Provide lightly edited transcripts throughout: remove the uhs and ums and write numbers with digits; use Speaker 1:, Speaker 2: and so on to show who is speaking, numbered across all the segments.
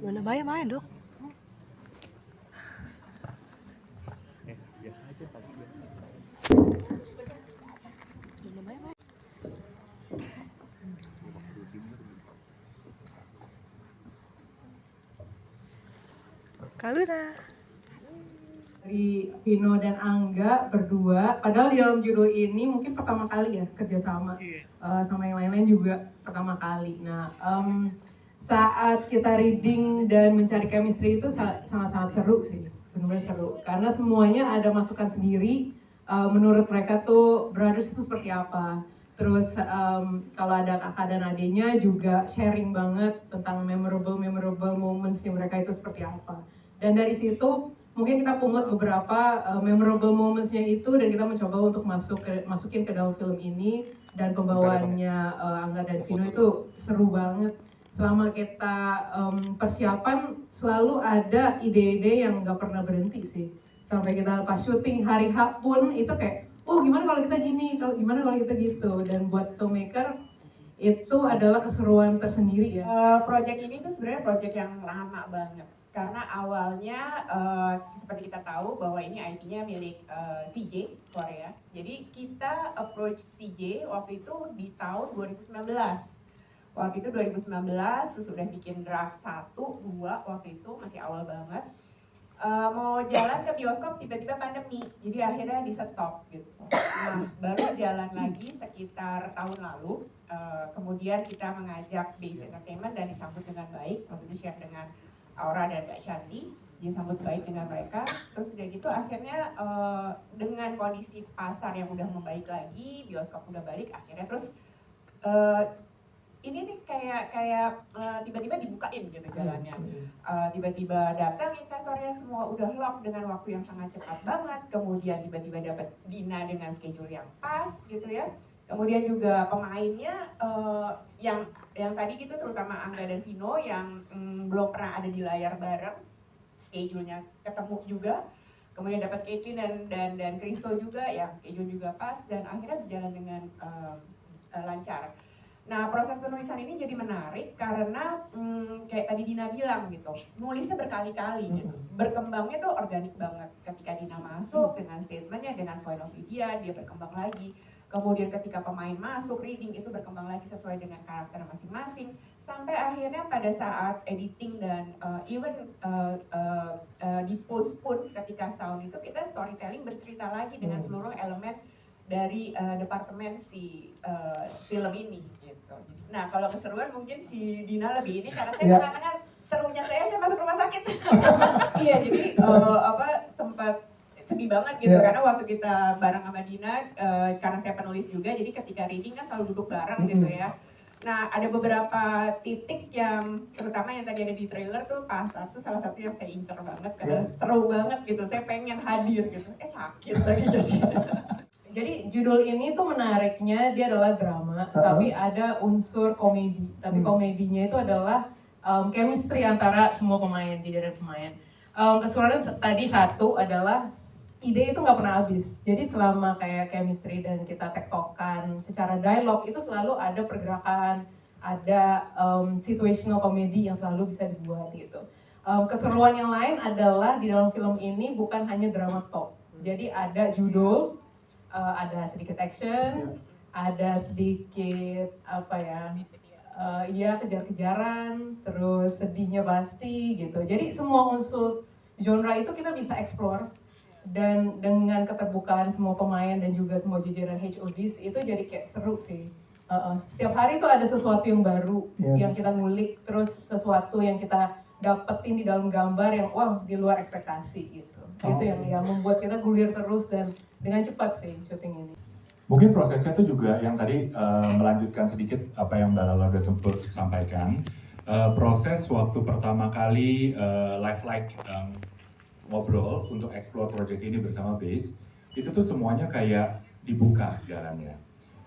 Speaker 1: Mana bayar main dong?
Speaker 2: Biasa aja tadi ya.
Speaker 1: Mana bayar main? Kaluna.
Speaker 3: Dari Vino dan Angga berdua, padahal di dalam judul ini mungkin pertama kali ya kerjasama sama yang lain-lain juga pertama kali. Nah, saat kita reading dan mencari chemistry itu sangat-sangat seru sih, benar-benar seru. Karena semuanya ada masukan sendiri, menurut mereka tuh Brothers itu seperti apa. Terus kalau ada kakak dan adiknya juga sharing banget tentang memorable moments yang mereka itu seperti apa. Dan dari situ mungkin kita pungut beberapa memorable moments-nya itu dan kita mencoba untuk masukin ke dalam film ini. Dan pembawaannya Angga dan Vino itu seru banget. Selama kita persiapan selalu ada ide-ide yang nggak pernah berhenti sih. Sampai kita pas syuting hari H pun itu kayak, oh gimana kalau kita gini, gimana kalau kita gitu. Dan buat filmmaker itu adalah keseruan tersendiri ya.
Speaker 4: Project ini tuh sebenarnya project yang lama banget. Karena awalnya seperti kita tahu bahwa ini IP-nya milik CJ Korea. Jadi kita approach CJ waktu itu di tahun 2019. Waktu itu 2019 sudah bikin draft 1, 2 waktu itu masih awal banget. Mau jalan ke bioskop tiba-tiba pandemi, jadi akhirnya di stop gitu. Nah baru jalan lagi sekitar tahun lalu. Kemudian kita mengajak Base Entertainment dan disambut dengan baik. Waktu itu share dengan Aura dan Mbak Shanti, disambut baik dengan mereka. Terus udah gitu akhirnya dengan kondisi pasar yang udah membaik lagi, bioskop udah balik, akhirnya terus ini nih kayak tiba-tiba dibukain gitu jalannya. Tiba-tiba datang investornya semua udah lock dengan waktu yang sangat cepat banget. Kemudian tiba-tiba dapat Dina dengan schedule yang pas gitu ya. Kemudian juga pemainnya yang tadi gitu terutama Angga dan Vino yang belum pernah ada di layar bareng, schedule-nya ketemu juga. Kemudian dapat Catherine dan Christo juga yang schedule juga pas dan akhirnya berjalan dengan lancar. Nah proses penulisan ini jadi menarik karena kayak tadi Dina bilang gitu, nulisnya berkali-kali gitu, berkembangnya tuh organik banget. Ketika Dina masuk dengan statementnya, dengan point of view dia berkembang lagi. Kemudian ketika pemain masuk reading itu berkembang lagi sesuai dengan karakter masing-masing. Sampai akhirnya pada saat editing dan even di post pun ketika sound itu kita storytelling bercerita lagi dengan seluruh elemen dari departemen si film ini gitu. Nah kalau keseruan mungkin si Dina lebih ini karena saya kadang-kadang serunya saya masuk rumah sakit. Iya jadi sempat sedih banget gitu karena waktu kita bareng sama Dina karena saya penulis juga jadi ketika reading kan selalu duduk bareng gitu ya. Nah ada beberapa titik yang terutama yang tadi ada di trailer tuh pas satu salah satu yang saya incer banget karena seru banget gitu, saya pengen hadir gitu, sakit lagi jadi.
Speaker 3: Jadi judul ini tuh menariknya dia adalah drama, tapi ada unsur komedi. Tapi komedinya itu adalah chemistry antara semua pemain, dari pemain. Keseruan tadi satu adalah ide itu nggak pernah habis. Jadi selama kayak chemistry dan kita tektokan secara dialog itu selalu ada pergerakan, ada situational comedy yang selalu bisa dibuat gitu. Keseruan yang lain adalah di dalam film ini bukan hanya drama talk. Jadi ada judul, ada sedikit action, ada sedikit kejar-kejaran, terus sedihnya pasti gitu. Jadi semua unsur genre itu kita bisa explore dan dengan keterbukaan semua pemain dan juga semua jajaran HODs itu jadi kayak seru sih. Setiap hari tuh ada sesuatu yang baru yang kita ngulik, terus sesuatu yang kita dapetin di dalam gambar yang di luar ekspektasi gitu. Itu yang membuat kita gulir terus dan dengan cepat sih syuting ini.
Speaker 2: Mungkin prosesnya itu juga yang tadi melanjutkan sedikit apa yang Mbak Lala udah sempat sampaikan. Proses waktu pertama kali ngobrol untuk explore project ini bersama Base, itu tuh semuanya kayak dibuka jalannya.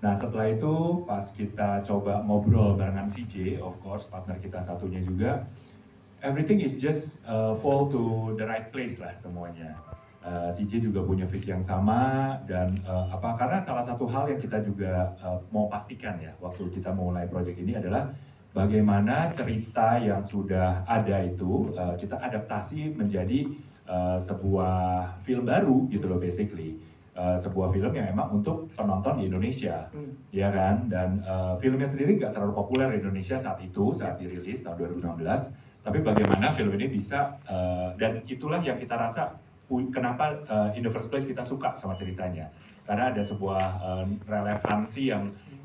Speaker 2: Nah setelah itu pas kita coba ngobrol barengan CJ, of course partner kita satunya juga, everything is just fall to the right place lah semuanya. CJ juga punya visi yang sama dan karena salah satu hal yang kita juga mau pastikan ya waktu kita mulai project ini adalah bagaimana cerita yang sudah ada itu kita adaptasi menjadi sebuah film baru gitu loh basically. Sebuah film yang emang untuk penonton di Indonesia, ya kan? Dan filmnya sendiri nggak terlalu populer di Indonesia saat dirilis tahun 2016. Tapi bagaimana film ini bisa, dan itulah yang kita rasa kenapa in the first place kita suka sama ceritanya. Karena ada sebuah relevansi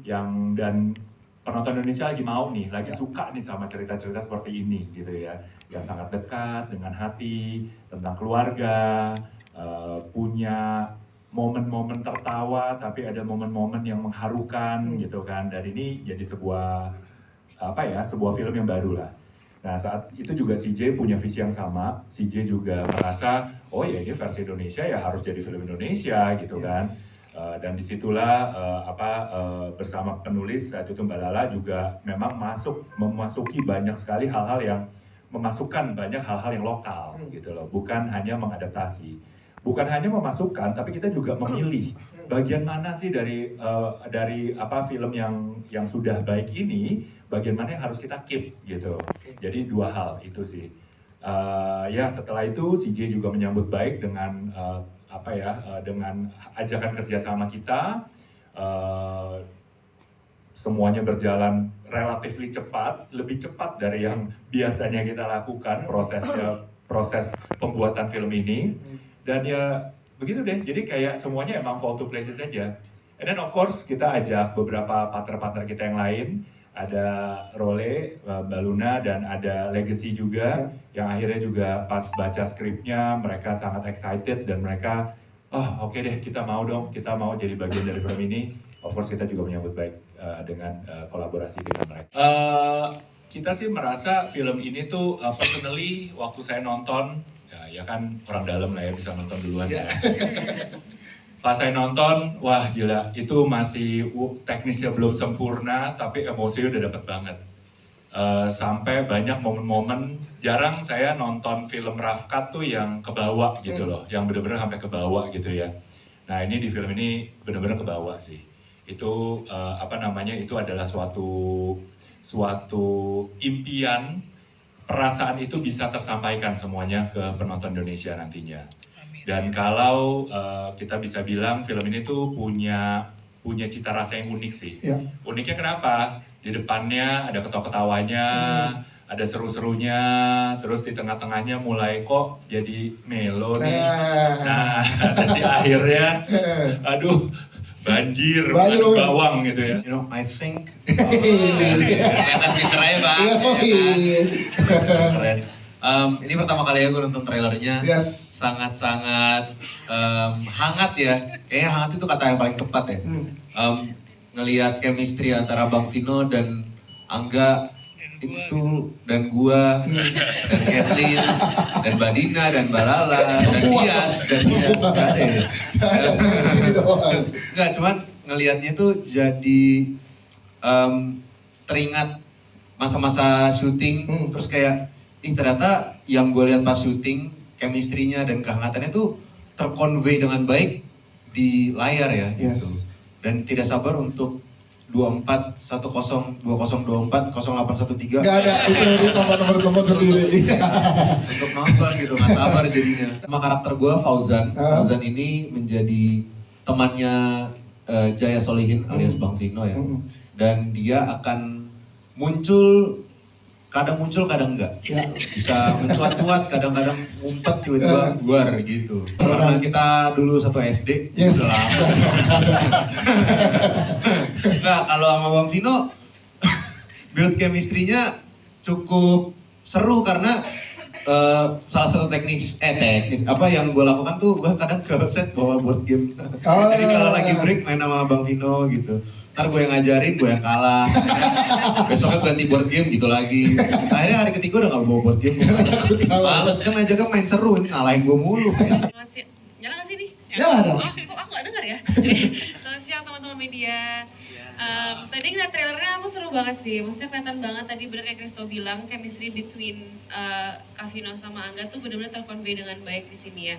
Speaker 2: yang dan penonton Indonesia lagi mau nih, lagi suka nih sama cerita-cerita seperti ini gitu ya, yang sangat dekat dengan hati, tentang keluarga, punya momen-momen tertawa, tapi ada momen-momen yang mengharukan gitu kan. Dan ini jadi sebuah sebuah film yang baru lah. Nah saat itu juga CJ punya visi yang sama. CJ juga merasa, oh ya ini versi Indonesia ya harus jadi film Indonesia gitu kan. Dan disitulah bersama penulis saat itu Mbak Lala juga memang memasuki banyak sekali hal-hal yang memasukkan banyak hal-hal yang lokal gitu loh, bukan hanya mengadaptasi. Bukan hanya memasukkan, tapi kita juga memilih bagian mana sih dari film yang sudah baik ini, bagian mana yang harus kita keep gitu. Jadi dua hal itu sih. Ya setelah itu CJ juga menyambut baik dengan dengan ajakan kerjasama kita. Semuanya berjalan relatif cepat, lebih cepat dari yang biasanya kita lakukan proses pembuatan film ini. Dan ya begitu deh, jadi kayak semuanya emang fall to places aja. And then of course kita ajak beberapa partner-partner kita yang lain, ada Role, Mbak Luna, dan ada Legacy juga, yang akhirnya juga pas baca skripnya mereka sangat excited dan mereka, oh oke deh kita mau dong, kita mau jadi bagian dari film ini. Of course kita juga menyambut baik dengan kolaborasi dengan mereka. Kita sih merasa film ini tuh personally waktu saya nonton, ya kan orang dalam lah ya bisa nonton duluan ya. Pas saya nonton, wah gila, itu masih teknisnya belum sempurna, tapi emosinya udah dapet banget. Sampai banyak momen-momen, jarang saya nonton film rough cut tuh yang kebawa gitu loh, yang bener-bener sampai kebawa gitu ya. Nah ini di film ini bener-bener kebawa sih. Itu itu adalah suatu impian, perasaan itu bisa tersampaikan semuanya ke penonton Indonesia nantinya. Dan kalau kita bisa bilang film ini tuh punya cita rasa yang unik sih. Ya. Uniknya kenapa? Di depannya ada ketawa-ketawanya, ada seru-serunya, terus di tengah-tengahnya mulai kok jadi melo nih. Nah, dan di akhirnya, aduh, banjir, mengandung bawang gitu ya.
Speaker 5: You know, I think kelihatan pinter aja Bang. Keren. Ini pertama kali ya gue nonton trailernya. Sangat-sangat hangat ya. Kayaknya hangat itu kata yang paling tepat ya. Ngelihat chemistry antara Bang Vino dan Angga itu, dan gua, dan Kathleen, dan Mbak Dina, dan Mbak Lala, dan Dias, enggak, cuman ngelihatnya tuh jadi teringat masa-masa syuting, terus kayak ternyata yang gue lihat pas syuting, chemistry-nya dan kehangatannya tuh terconvey dengan baik di layar ya. Gitu. Dan tidak sabar untuk 24 10 2024 0813.
Speaker 6: Gak ada, itu nomor sendiri.
Speaker 5: Untuk nonton gitu, gak sabar jadinya. Sama karakter gue Fauzan. Fauzan ini menjadi temannya Jaya Solihin alias Bang Vino ya. Dan dia akan kadang muncul kadang enggak. Bisa mencuat-cuat, kadang-kadang ngumpet tiba-tiba keluar gitu. Karena kita dulu satu SD, udah lama. Nah, kalau sama Bang Vino build chemistry-nya cukup seru karena salah satu teknis apa yang gue lakukan tuh gue kadang ke set bawa board game. Jadi kalau lagi break main sama Bang Vino gitu. Ntar gue yang ngajarin, gue yang kalah. Besoknya ganti board game gitu lagi. Akhirnya hari ketiga udah gak bawa board game. Males kan aja kan main seru, ngalahin gue mulu.
Speaker 7: Nyala gak sih nih?
Speaker 6: Nyala dong.
Speaker 7: Oh, kok aku gak denger ya? Selamat siang teman-teman media. Tadi ngeliat trailernya aku seru banget sih. Maksudnya kelihatan banget tadi bener kayak Christo bilang, chemistry between Kak Vino sama Angga tuh bener-bener terconvey dengan baik di sini ya.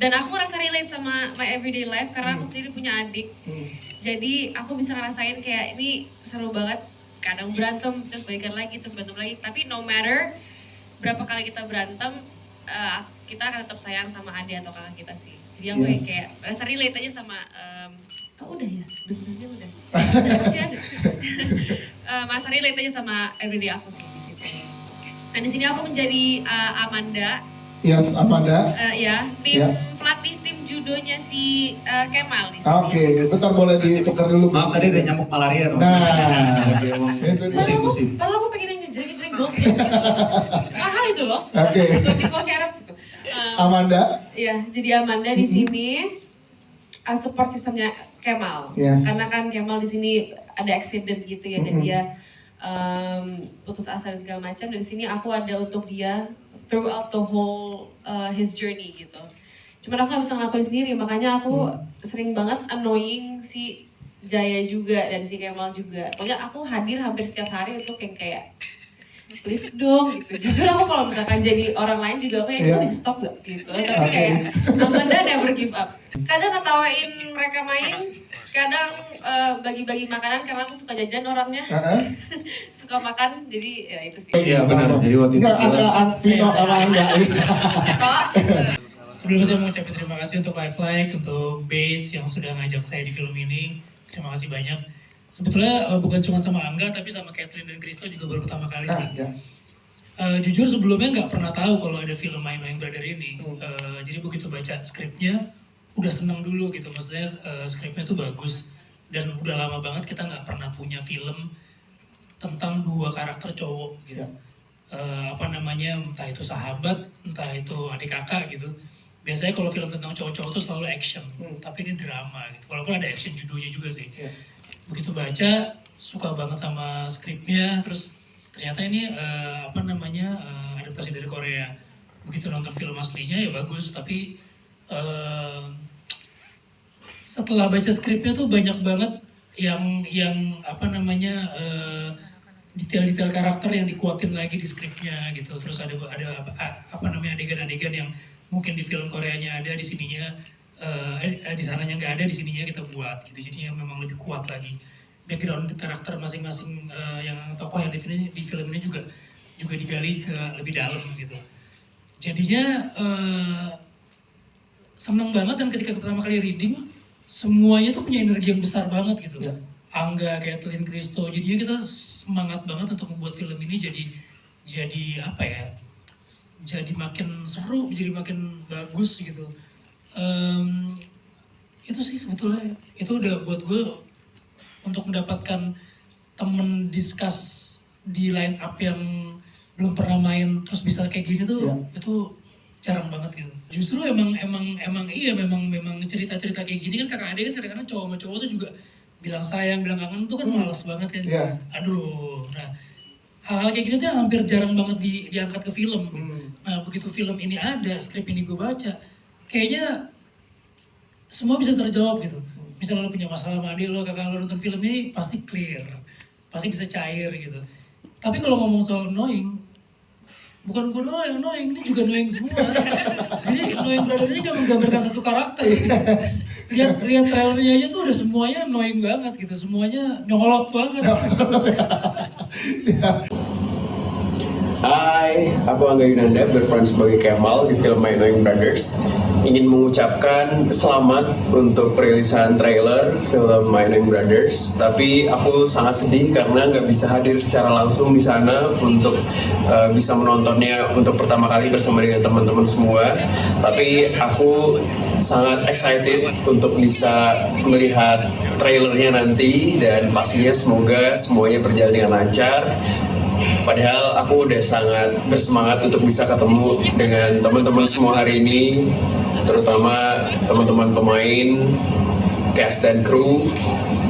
Speaker 7: Dan aku ngerasa relate sama my everyday life karena aku sendiri punya adik. Jadi aku bisa ngerasain kayak ini seru banget kadang berantem terus baikan lagi terus berantem lagi, tapi no matter berapa kali kita berantem kita akan tetap sayang sama adik atau kakak kita sih. Jadi aku kayak rasa relate aja sama udah ya, bisnisnya udah masih ada. Masa relate aja sama everyday aku sih di situ. Nah di sini aku menjadi Amanda.
Speaker 6: Yes, Amanda.
Speaker 7: Ya, pelatih tim judonya si Kemal nih.
Speaker 6: Oke, bentar boleh ditukar dulu.
Speaker 5: Maaf tadi ada nyamuk malaria teman.
Speaker 6: Nah, itu
Speaker 5: musim.
Speaker 7: Padahal aku pengen yang ngejreng-ngejreng gold gitu. Mahal itu loh.
Speaker 6: Oke.
Speaker 7: 24 karat gitu.
Speaker 6: Amanda.
Speaker 7: Ya, jadi Amanda di sini support sistemnya Kemal.
Speaker 6: Yes.
Speaker 7: Karena kan Kemal di sini ada accident gitu ya, dan dia putus asa dan segala macam. Dan di sini aku ada untuk dia throughout the whole his journey gitu. Cuman aku gak bisa ngelakuin sendiri, makanya aku sering banget annoying si Jaya juga dan si Kemal juga. Pokoknya aku hadir hampir setiap hari untuk yang kayak please dong gitu. Jujur aku kalau misalkan jadi orang lain juga aku yang bisa stop gak gitu. Tapi kayak Amanda never give up. Kadang ketawain mereka main, kadang bagi-bagi makanan karena aku suka jajan orangnya. Suka makan, jadi ya itu sih.
Speaker 5: Iya benar. Jadi waktu itu
Speaker 6: Enggak, Vino sama enggak.
Speaker 8: Sebelumnya saya mau ucapin terima kasih untuk Live Like, untuk Base yang sudah ngajak saya di film ini. Terima kasih banyak. Sebetulnya bukan cuma sama Angga, tapi sama Catherine dan Kristo juga baru pertama kali sih. Jujur sebelumnya nggak pernah tahu kalau ada film My Knowing Brother ini. Jadi begitu baca skripnya, udah seneng dulu gitu. Maksudnya skripnya tuh bagus. Dan udah lama banget kita nggak pernah punya film tentang dua karakter cowok gitu. Entah itu sahabat, entah itu adik kakak gitu. Biasanya kalau film tentang cowok-cowok tuh selalu action, tapi ini drama gitu. Walaupun ada action judonya juga sih. Begitu baca, suka banget sama skripnya, terus ternyata ini adaptasi dari Korea. Begitu nonton film aslinya ya bagus, tapi setelah baca skripnya tuh banyak banget yang detail-detail karakter yang dikuatin lagi di skripnya gitu. Terus ada adegan-adegan yang mungkin di film Koreanya ada, di sininya di sananya nggak ada, di sininya kita buat gitu. Jadinya memang lebih kuat lagi. Background karakter masing-masing yang tokoh yang di film ini juga digali ke lebih dalam gitu. Jadinya seneng banget, dan ketika pertama kali reading semuanya tuh punya energi yang besar banget gitu. Angga, Kathleen, Kristo, jadinya kita semangat banget untuk membuat film ini jadi makin seru, jadi makin bagus gitu. Itu sih sebetulnya, itu udah buat gue untuk mendapatkan temen discuss di line up yang belum pernah main terus bisa kayak gini tuh, itu jarang banget gitu. Justru emang cerita-cerita kayak gini kan kakak adik kan kadang-kadang cowok sama cowok tuh juga bilang sayang, bilang kangen tuh kan males banget kan. Aduh, nah hal-hal kayak gini tuh hampir jarang banget diangkat ke film. Nah begitu film ini ada, skrip ini gue baca, kayaknya semua bisa terjawab gitu. Misalnya lo punya masalah sama adik lo, kakak lo nonton film ini pasti clear, pasti bisa cair gitu. Tapi kalau ngomong soal annoying, bukan gue doang yang annoying, ini juga annoying semua. Jadi Knowing Brother ini gak menggambarkan satu karakter. Lihat trailernya aja tuh udah semuanya annoying banget gitu, semuanya nyolot banget.
Speaker 9: Hai, aku Angga Yunanda, berperan sebagai Kemal di film My Knowing Brothers. Ingin mengucapkan selamat untuk perilisan trailer film My Knowing Brothers. Tapi aku sangat sedih karena nggak bisa hadir secara langsung di sana untuk bisa menontonnya untuk pertama kali bersama dengan teman-teman semua. Tapi aku sangat excited untuk bisa melihat trailernya nanti, dan pastinya semoga semuanya berjalan dengan lancar. Padahal aku udah sangat bersemangat untuk bisa ketemu dengan teman-teman semua hari ini, terutama teman-teman pemain, cast dan kru.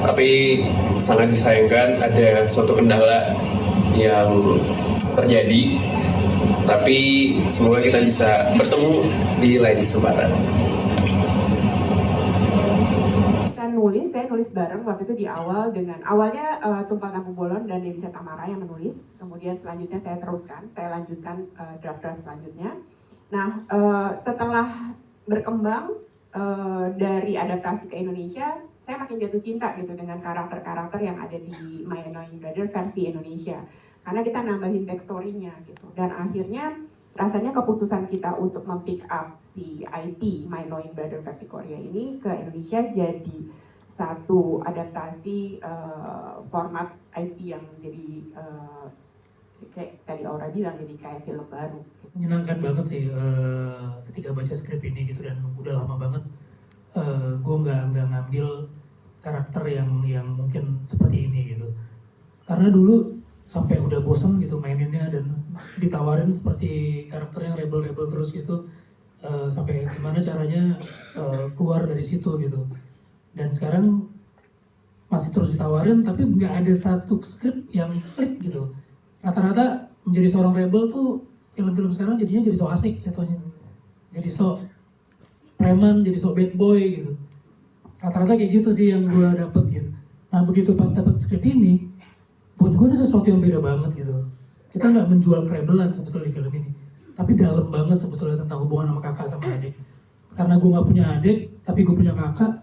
Speaker 9: Tapi sangat disayangkan ada suatu kendala yang terjadi. Tapi semoga kita bisa bertemu di lain kesempatan.
Speaker 4: Saya nulis bareng waktu itu di awal dengan awalnya Tumpal Tampu Bolon dan Devisa Tamara yang menulis, kemudian selanjutnya saya lanjutkan draft-draft selanjutnya. Nah setelah berkembang dari adaptasi ke Indonesia, saya makin jatuh cinta gitu dengan karakter-karakter yang ada di My Annoying Brother versi Indonesia. Karena kita nambahin backstory-nya gitu. Dan akhirnya rasanya keputusan kita untuk mempick up si IP My Annoying Brother versi Korea ini ke Indonesia jadi satu adaptasi format IP yang jadi kayak tadi Aura bilang, jadi kayak film baru.
Speaker 8: Menyenangkan banget sih ketika baca skrip ini gitu, dan udah lama banget gue nggak ngambil karakter yang mungkin seperti ini gitu. Karena dulu sampai udah bosen gitu maininnya, dan ditawarin seperti karakter yang rebel terus gitu, sampai gimana caranya keluar dari situ gitu. Dan sekarang masih terus ditawarin, tapi nggak ada satu skrip yang klik gitu. Rata-rata menjadi seorang rebel tuh film-film sekarang jadinya jadi so asik jatuhnya, jadi so preman, jadi so bad boy gitu. Rata-rata kayak gitu sih yang gue dapet gitu. Nah begitu pas dapet skrip ini, buat gue ini sesuatu yang beda banget gitu. Kita nggak menjual kerebelan sebetulnya di film ini, tapi dalam banget sebetulnya tentang hubungan sama kakak sama adik. Karena gue nggak punya adik, tapi gue punya kakak.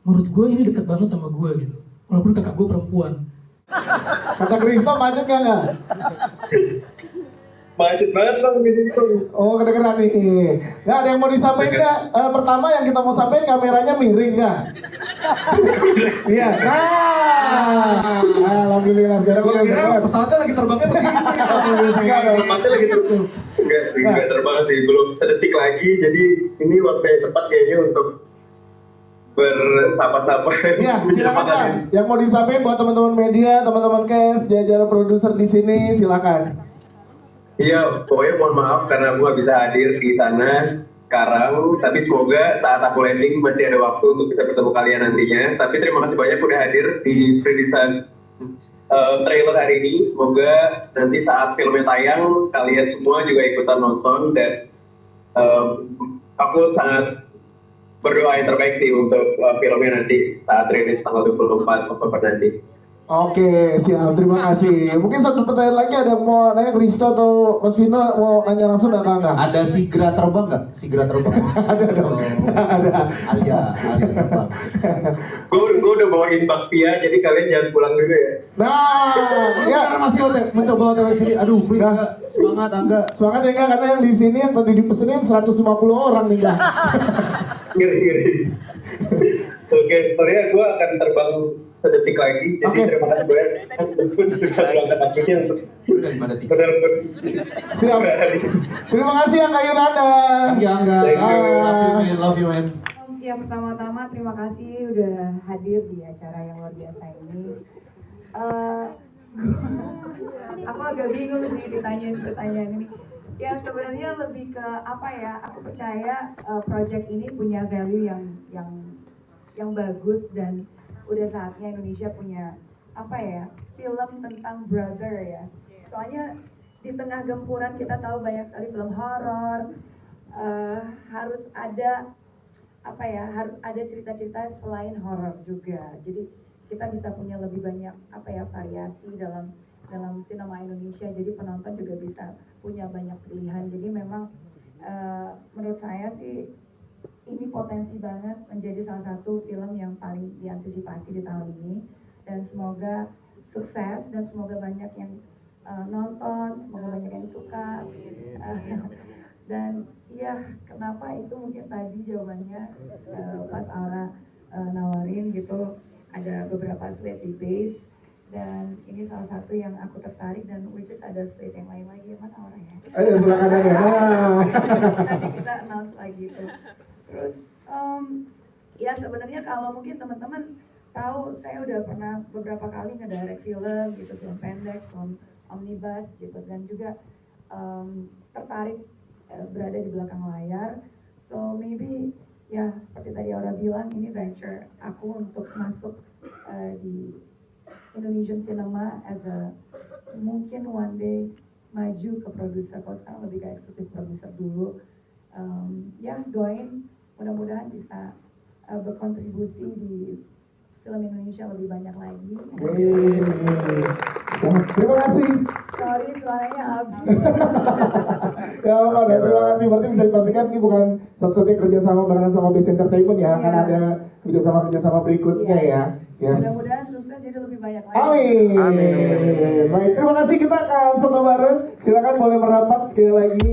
Speaker 8: Menurut gue ini deket banget sama gue gitu. Walaupun kakak gue perempuan.
Speaker 6: Kata Kristo macet nggak?
Speaker 9: Macet banget bang gitu.
Speaker 6: Oh kedengeran nih. Nggak ada yang mau disampaikan nggak? Pertama yang kita mau sampaikan, kameranya miring nggak? Iya. Nah, alhamdulillah sekarang
Speaker 5: Gue kira pesawatnya lagi terbangnya begini.
Speaker 9: Tempatnya lagi tutup. Enggak sih, enggak terbang sih, belum sedetik lagi. Jadi ini waktu yang tepat kayaknya untuk bersapa-sapa.
Speaker 6: Iya, silakan Kak. Yang mau disampaikan buat teman-teman media, teman-teman cast, jajaran produser di sini, silakan.
Speaker 9: Iya, pokoknya mohon maaf karena aku nggak bisa hadir di sana sekarang. Tapi semoga saat aku landing masih ada waktu untuk bisa bertemu kalian nantinya. Tapi terima kasih banyak udah hadir di perilisan trailer hari ini. Semoga nanti saat filmnya tayang, kalian semua juga ikutan nonton. Dan aku sangat berdoa yang terbaik sih untuk filmnya nanti saat rilis tanggal 24 Oktober nanti.
Speaker 6: Oke, siap. Terima kasih. Mungkin satu pertanyaan lagi, ada yang mau nanya Kristo atau Mas Vino mau nanya langsung nggak?
Speaker 5: Ada Sigra terbang nggak? Sigra terbang.
Speaker 6: Ada dong. Ada.
Speaker 5: Alia terbang.
Speaker 9: Gue udah bawain bakpia, jadi kalian jangan pulang dulu ya.
Speaker 6: Nah, ya.
Speaker 5: Karena masih mencoba OTW sini. Aduh, please Angga. Semangat Angga.
Speaker 6: Semangat ya Kak, karena yang di sini yang tadi dipesenin 150 orang nih Kak.
Speaker 9: Ngeri. Oke, sebenarnya gue akan terbang sedetik lagi. Jadi terima kasih banyak. Sudah berangkat waktunya untuk benar-benar.
Speaker 6: Siap. Terima kasih Angga Yunanda.
Speaker 5: Iya Angga. Love you man.
Speaker 10: Ya pertama-tama terima kasih udah hadir di acara yang luar biasa ini. Aku agak bingung sih ditanyain pertanyaan ini. Ya sebenarnya lebih ke apa ya? Aku percaya project ini punya value yang bagus, dan udah saatnya Indonesia punya apa ya, film tentang brother ya. Soalnya di tengah gempuran kita tahu banyak sekali film horor, harus ada apa ya, harus ada cerita-cerita selain horor juga. Jadi kita bisa punya lebih banyak apa ya, variasi dalam sinema Indonesia. Jadi penonton juga bisa punya banyak pilihan. Jadi memang menurut saya sih ini potensi banget menjadi salah satu film yang paling diantisipasi di tahun ini, dan semoga sukses dan semoga banyak yang nonton, semoga banyak yang suka. Dan ya kenapa itu mungkin tadi jawabannya pas Aura nawarin gitu, ada beberapa slate di base, dan ini salah satu yang aku tertarik, dan which is ada slate yang lain lagi. Mana Aura ya?
Speaker 6: Ayo silakan ada.
Speaker 10: Nanti kita announce lagi itu. Terus ya sebenarnya kalau mungkin teman-teman tahu, saya udah pernah beberapa kali ngedirect film gitu, film pendek, film omnibus gitu, dan juga tertarik berada di belakang layar. So maybe ya seperti tadi Aura bilang, ini venture aku untuk masuk di Indonesian cinema as a, mungkin one day maju ke produser. Kalau sekarang lebih ke eksekutif produser dulu. Ya doain mudah-mudahan bisa berkontribusi di film Indonesia lebih banyak lagi.
Speaker 6: Terima kasih.
Speaker 10: Sorry suaranya habis.
Speaker 6: Gak apa-apa, terima kasih. Berarti bisa dipastikan ini bukan satu-satunya kerjasama barengan sama Base Entertainment ya, akan ada kerjasama berikutnya ya. Yes.
Speaker 10: Mudah-mudahan sukses jadi lebih banyak lagi.
Speaker 6: Amin. Baik, terima kasih, kita akan foto bareng. Silakan boleh merapat sekali lagi.